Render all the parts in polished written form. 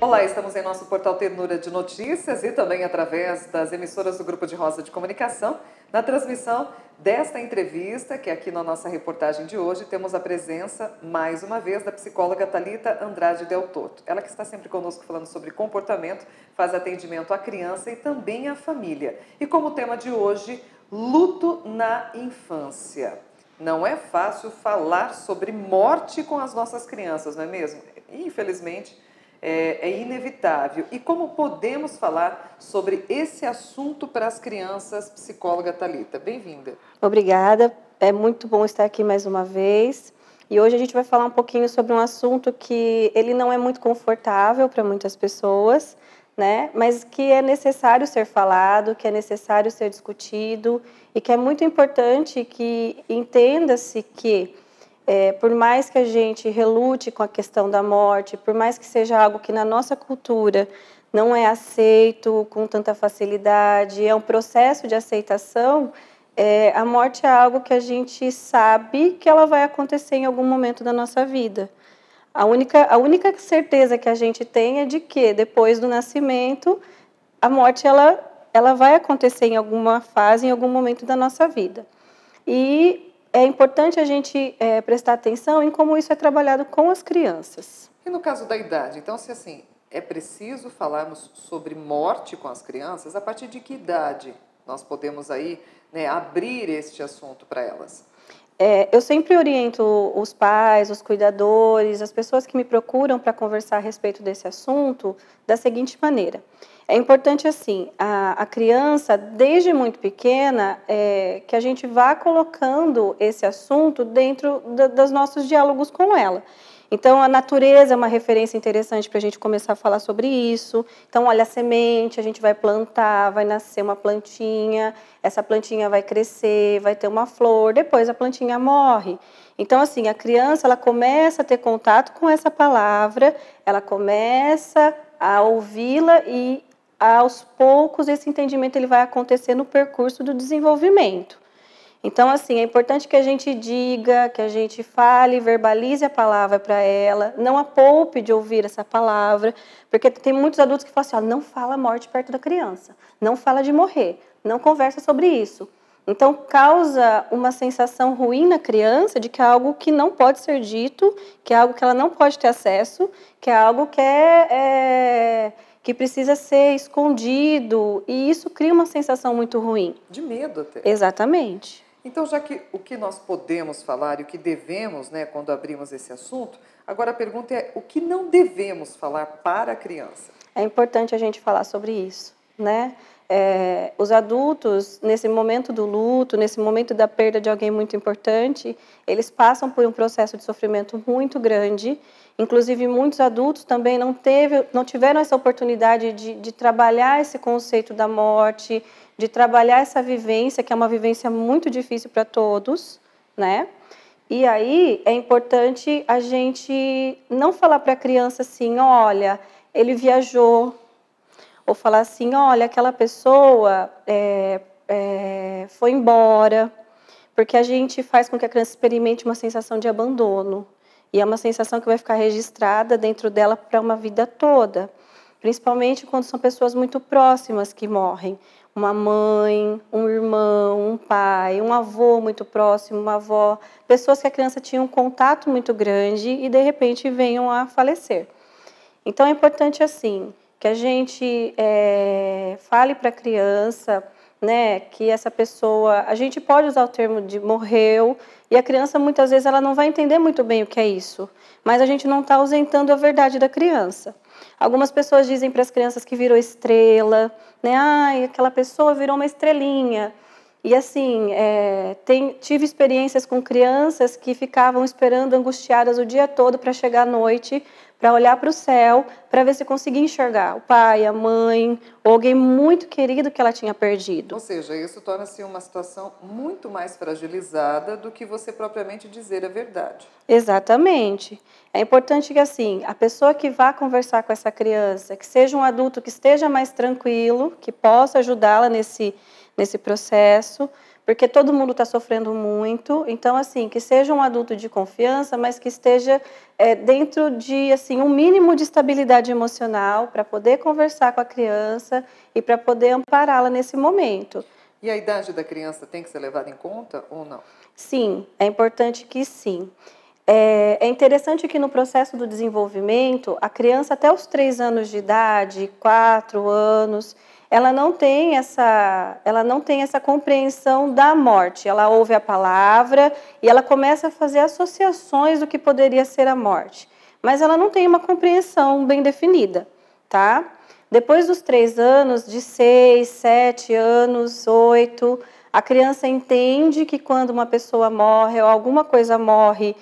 Olá, estamos em nosso portal Ternura de Notícias e também através das emissoras do Grupo de Rosa de Comunicação, na transmissão desta entrevista, que aqui na nossa reportagem de hoje temos a presença, mais uma vez, da psicóloga Thalita Andrade Del Toto. Ela que está sempre conosco falando sobre comportamento, faz atendimento à criança e também à família. E como tema de hoje, luto na infância. Não é fácil falar sobre morte com as nossas crianças, não é mesmo? Infelizmente, é inevitável. E como podemos falar sobre esse assunto para as crianças, psicóloga Thalita? Bem-vinda. Obrigada, é muito bom estar aqui mais uma vez. E hoje a gente vai falar um pouquinho sobre um assunto que ele não é muito confortável para muitas pessoas, né? Mas que é necessário ser falado, que é necessário ser discutido e que é muito importante que entenda-se que por mais que a gente relute com a questão da morte, por mais que seja algo que na nossa cultura não é aceito com tanta facilidade, é um processo de aceitação, a morte é algo que a gente sabe que ela vai acontecer em algum momento da nossa vida. A única certeza que a gente tem é de que, depois do nascimento, a morte ela vai acontecer em alguma fase, em algum momento da nossa vida. E é importante a gente prestar atenção em como isso é trabalhado com as crianças. E no caso da idade? Então, se assim, é preciso falarmos sobre morte com as crianças, a partir de que idade nós podemos aí, né, abrir este assunto para elas? Eu sempre oriento os pais, os cuidadores, as pessoas que me procuram para conversar a respeito desse assunto da seguinte maneira. É importante, assim, a criança, desde muito pequena, que a gente vá colocando esse assunto dentro dos nossos diálogos com ela. Então, a natureza é uma referência interessante para a gente começar a falar sobre isso. Então, olha, a semente, a gente vai plantar, vai nascer uma plantinha, essa plantinha vai crescer, vai ter uma flor, depois a plantinha morre. Então, assim, a criança, ela começa a ter contato com essa palavra, ela começa a ouvi-la e, aos poucos, esse entendimento ele vai acontecer no percurso do desenvolvimento. Então, assim, é importante que a gente diga, que a gente fale, verbalize a palavra para ela, não a poupe de ouvir essa palavra, porque tem muitos adultos que falam assim, não fala morte perto da criança, não fala de morrer, não conversa sobre isso. Então, causa uma sensação ruim na criança de que é algo que não pode ser dito, que é algo que ela não pode ter acesso, que é algo que precisa ser escondido, e isso cria uma sensação muito ruim. De medo até. Exatamente. Então, já que o que nós podemos falar e o que devemos, né, quando abrimos esse assunto, agora a pergunta é o que não devemos falar para a criança? É importante a gente falar sobre isso, né? Os adultos, nesse momento do luto, nesse momento da perda de alguém muito importante, eles passam por um processo de sofrimento muito grande. Inclusive, muitos adultos também não tiveram essa oportunidade de trabalhar esse conceito da morte, de trabalhar essa vivência, que é uma vivência muito difícil para todos, né? E aí é importante a gente não falar para a criança assim, olha, ele viajou, ou falar assim, olha, aquela pessoa foi embora, porque a gente faz com que a criança experimente uma sensação de abandono. E é uma sensação que vai ficar registrada dentro dela para uma vida toda. Principalmente quando são pessoas muito próximas que morrem. Uma mãe, um irmão, um pai, um avô muito próximo, uma avó. Pessoas que a criança tinha um contato muito grande e, de repente, venham a falecer. Então, é importante, assim, que a gente fale para a criança, né, que essa pessoa, a gente pode usar o termo de morreu, e a criança muitas vezes ela não vai entender muito bem o que é isso, mas a gente não está ausentando a verdade da criança. Algumas pessoas dizem para as crianças que virou estrela, né, aquela pessoa virou uma estrelinha. E assim, tive experiências com crianças que ficavam esperando angustiadas o dia todo para chegar à noite, para olhar para o céu, para ver se conseguia enxergar o pai, a mãe, ou alguém muito querido que ela tinha perdido. Ou seja, isso torna-se uma situação muito mais fragilizada do que você propriamente dizer a verdade. Exatamente. É importante que, assim, a pessoa que vá conversar com essa criança, que seja um adulto que esteja mais tranquilo, que possa ajudá-la nesse processo, porque todo mundo está sofrendo muito. Então, assim, que seja um adulto de confiança, mas que esteja dentro de assim um mínimo de estabilidade emocional para poder conversar com a criança e para poder ampará-la nesse momento. E a idade da criança tem que ser levada em conta ou não? Sim, é importante que sim. É interessante que no processo do desenvolvimento, a criança até os 3 anos de idade, 4 anos, ela não tem essa compreensão da morte. Ela ouve a palavra e ela começa a fazer associações do que poderia ser a morte. Mas ela não tem uma compreensão bem definida, tá? Depois dos 3 anos, de 6, 7 anos, 8, a criança entende que quando uma pessoa morre ou alguma coisa morre,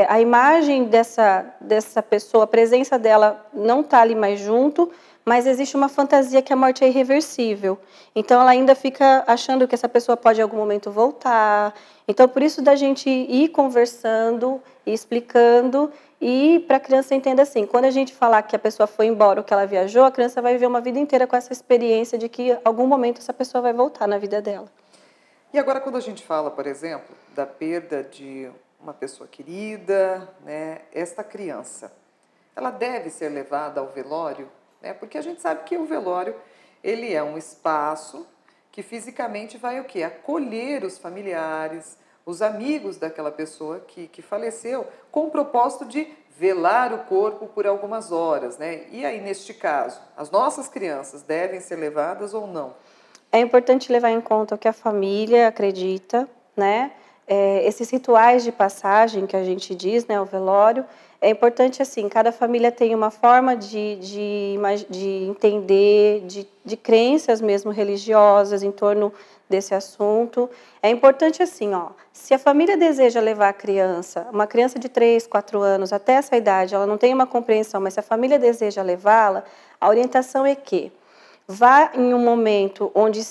a imagem dessa pessoa, a presença dela não está ali mais junto, mas existe uma fantasia que a morte é irreversível. Então, ela ainda fica achando que essa pessoa pode em algum momento voltar. Então, por isso da gente ir conversando, ir explicando, e para a criança entender assim, quando a gente falar que a pessoa foi embora ou que ela viajou, a criança vai viver uma vida inteira com essa experiência de que em algum momento essa pessoa vai voltar na vida dela. E agora, quando a gente fala, por exemplo, da perda de uma pessoa querida, né, esta criança, ela deve ser levada ao velório, né, porque a gente sabe que o velório ele é um espaço que fisicamente vai o quê? Acolher os familiares, os amigos daquela pessoa que faleceu, com o propósito de velar o corpo por algumas horas, né? E aí, neste caso, as nossas crianças devem ser levadas ou não? É importante levar em conta o que a família acredita, né? Esses rituais de passagem que a gente diz, né, o velório, é importante assim, cada família tem uma forma de entender, de crenças mesmo religiosas em torno desse assunto. É importante assim, ó, se a família deseja levar a criança, uma criança de 3, 4 anos, até essa idade, ela não tem uma compreensão, mas se a família deseja levá-la, a orientação é que vá em um momento onde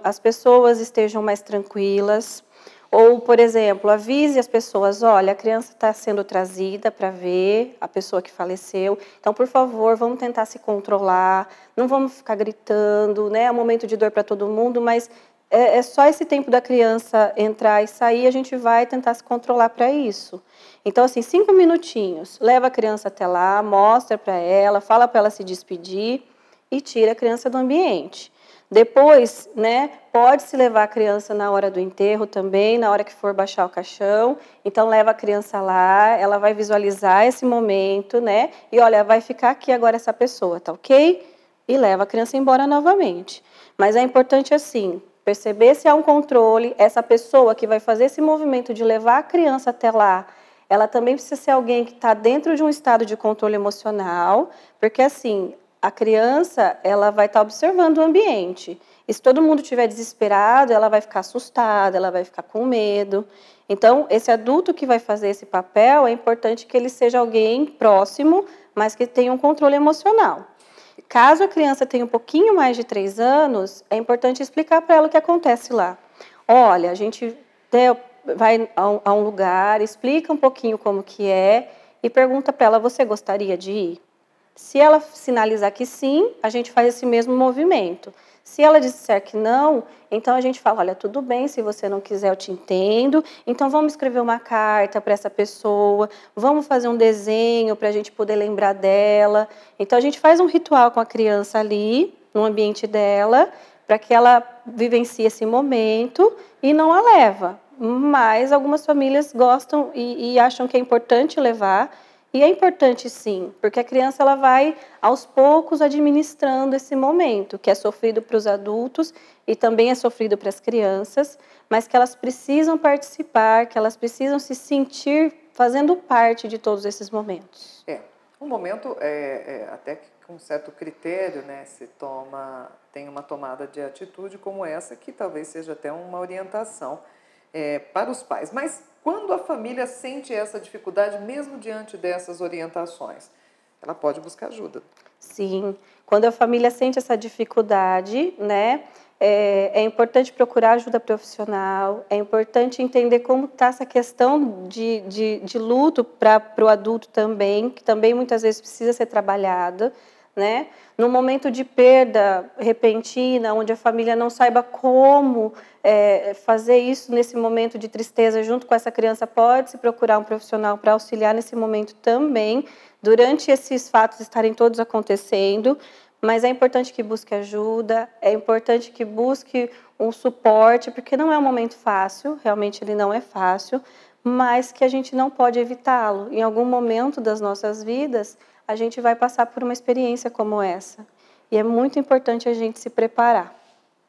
as pessoas estejam mais tranquilas, ou, por exemplo, avise as pessoas, olha, a criança está sendo trazida para ver a pessoa que faleceu, então, por favor, vamos tentar se controlar, não vamos ficar gritando, né? É um momento de dor para todo mundo, mas é só esse tempo da criança entrar e sair, a gente vai tentar se controlar para isso. Então, assim, 5 minutinhos, leva a criança até lá, mostra para ela, fala para ela se despedir e tira a criança do ambiente. Depois, né, pode-se levar a criança na hora do enterro também, na hora que for baixar o caixão. Então, leva a criança lá, ela vai visualizar esse momento, né? E, olha, vai ficar aqui agora essa pessoa, tá ok? E leva a criança embora novamente. Mas é importante, assim, perceber se há um controle. Essa pessoa que vai fazer esse movimento de levar a criança até lá, ela também precisa ser alguém que está dentro de um estado de controle emocional, porque, assim, a criança ela vai estar observando o ambiente. E se todo mundo estiver desesperado, ela vai ficar assustada, ela vai ficar com medo. Então, esse adulto que vai fazer esse papel, é importante que ele seja alguém próximo, mas que tenha um controle emocional. Caso a criança tenha um pouquinho mais de 3 anos, é importante explicar para ela o que acontece lá. Olha, a gente vai a um lugar, explica um pouquinho como que é e pergunta para ela, você gostaria de ir? Se ela sinalizar que sim, a gente faz esse mesmo movimento. Se ela disser que não, então a gente fala, olha, tudo bem, se você não quiser, eu te entendo. Então vamos escrever uma carta para essa pessoa, vamos fazer um desenho para a gente poder lembrar dela. Então a gente faz um ritual com a criança ali, no ambiente dela, para que ela vivencie esse momento e não a leva. Mas algumas famílias gostam e acham que é importante levar. E é importante sim, porque a criança ela vai aos poucos administrando esse momento, que é sofrido para os adultos e também é sofrido para as crianças, mas que elas precisam participar, que elas precisam se sentir fazendo parte de todos esses momentos. Um momento até que com certo critério, né, tem uma tomada de atitude como essa, que talvez seja até uma orientação para os pais. Mas quando a família sente essa dificuldade, mesmo diante dessas orientações, ela pode buscar ajuda. Sim, quando a família sente essa dificuldade, né, é importante procurar ajuda profissional, é importante entender como está essa questão de luto para o adulto também, que também muitas vezes precisa ser trabalhada, né? No momento de perda repentina, onde a família não saiba como fazer isso nesse momento de tristeza junto com essa criança, pode-se procurar um profissional para auxiliar nesse momento também, durante esses fatos estarem todos acontecendo, mas é importante que busque ajuda, é importante que busque um suporte, porque não é um momento fácil, realmente ele não é fácil, mas que a gente não pode evitá-lo. Em algum momento das nossas vidas, a gente vai passar por uma experiência como essa. E é muito importante a gente se preparar.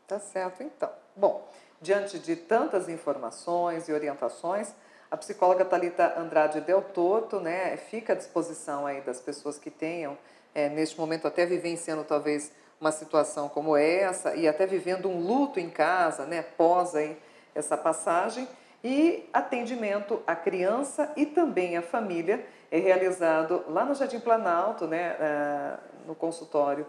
Tá certo, então. Bom, diante de tantas informações e orientações, a psicóloga Thalita Andrade Del Torto, né, fica à disposição aí das pessoas que tenham, neste momento, até vivenciando talvez uma situação como essa e até vivendo um luto em casa, né, pós aí essa passagem. E atendimento à criança e também à família é realizado lá no Jardim Planalto, né, no consultório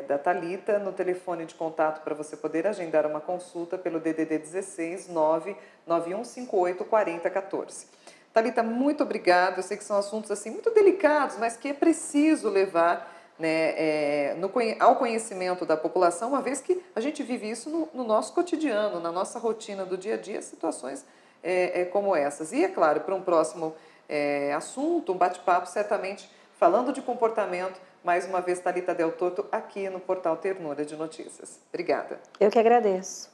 da Thalita, no telefone de contato para você poder agendar uma consulta pelo DDD 16 99158 4014. Thalita, muito obrigada. Eu sei que são assuntos assim muito delicados, mas que é preciso levar, né, ao conhecimento da população, uma vez que a gente vive isso no nosso cotidiano, na nossa rotina do dia a dia, situações como essas. E, é claro, para um próximo assunto, um bate-papo, certamente falando de comportamento, mais uma vez, Thalita Del Torto, aqui no Portal Ternura de Notícias. Obrigada. Eu que agradeço.